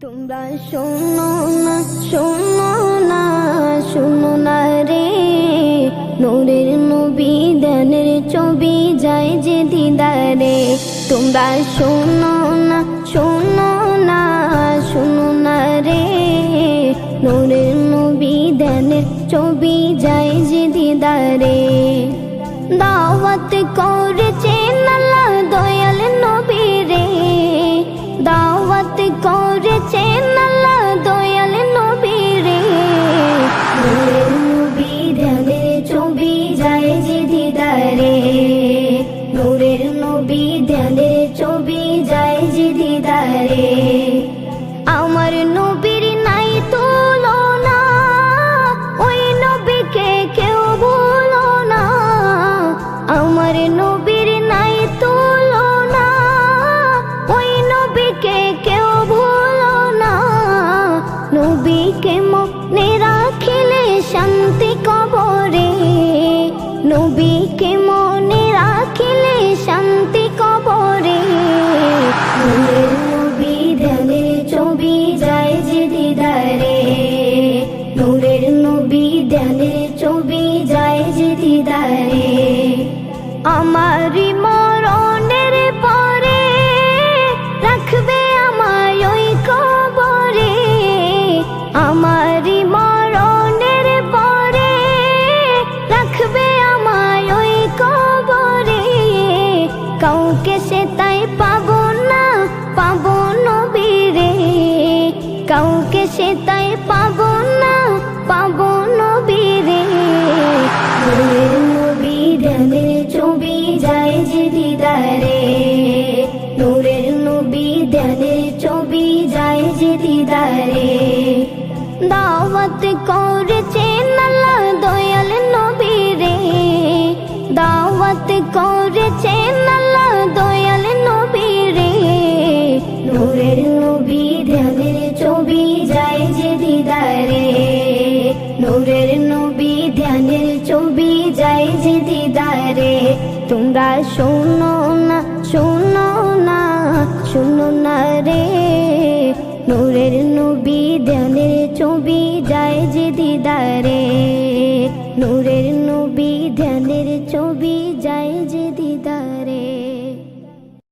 তোমরা শোনো না, শোনো না, শোনো না রে, নূরের নবী দানের ছবি যায় যে দিদারে। তোমরা শোনো না, শোনো না, শোনো না রে, নূরের নবী দানের ছবি যায় যে দিদারে। দাওয়াত করেছেন আল্লাহ দয়াল নবী রে, দাওয়াত করেছেন আল্লাহ দয়াল নবী রে। নূরের নবী ধ্যানের ছবি যায় যে দিদারে, নূরের নবী ধ্যানের ছবি যায় যে দিদারে। আমার নবীর নাই তুলনা, ওই নবীকে কেউ ভুলো না। আমার নবীর নাই তুলনা, ওই নবীকে কেউ ভুলো না। নবীকে মনে রাখিলে শান্তি কবরে, নবীকে মনে রাখিলে শান্তি কবরে। নূরের নবী ধ্যানের ছবি যায় যে দিদারে, নূরের নবী ধ্যানের ছবি যায় যে দিদারে। আমারি মরণের পরে রাখবে আমায় ওই কবরে, আমারি মরণের পরে রাখবে আমায় ওই কবরে। কাউকে সে তাই পাবো না, পাবো নবীরে, কাউকে সে তাই পাবো না, পাবো নবীরে। নূরের নবী ধ্যানের ছবি যায় যে দিদারে, নূরের নবী ধ্যানের ছবি যায় যে দিদারে। দাওয়াত করেছেন আল্লাহ দয়াল নবী রে, দাওয়াত করেছেন আল্লাহ দয়াল নবী রে। নূরের নবী ধ্যানের ছবি যায় যে দিদারে, নূরের নবী ধ্যানের ছবি যায় যে দিদারে। তোমরা শোনো না, শোনো না, শোনো না রে, নূরের নবী ধ্যানের ছবি যায় যে দিদারে, নূরের নবী ধ্যানের ছবি যায় যে দিদারে।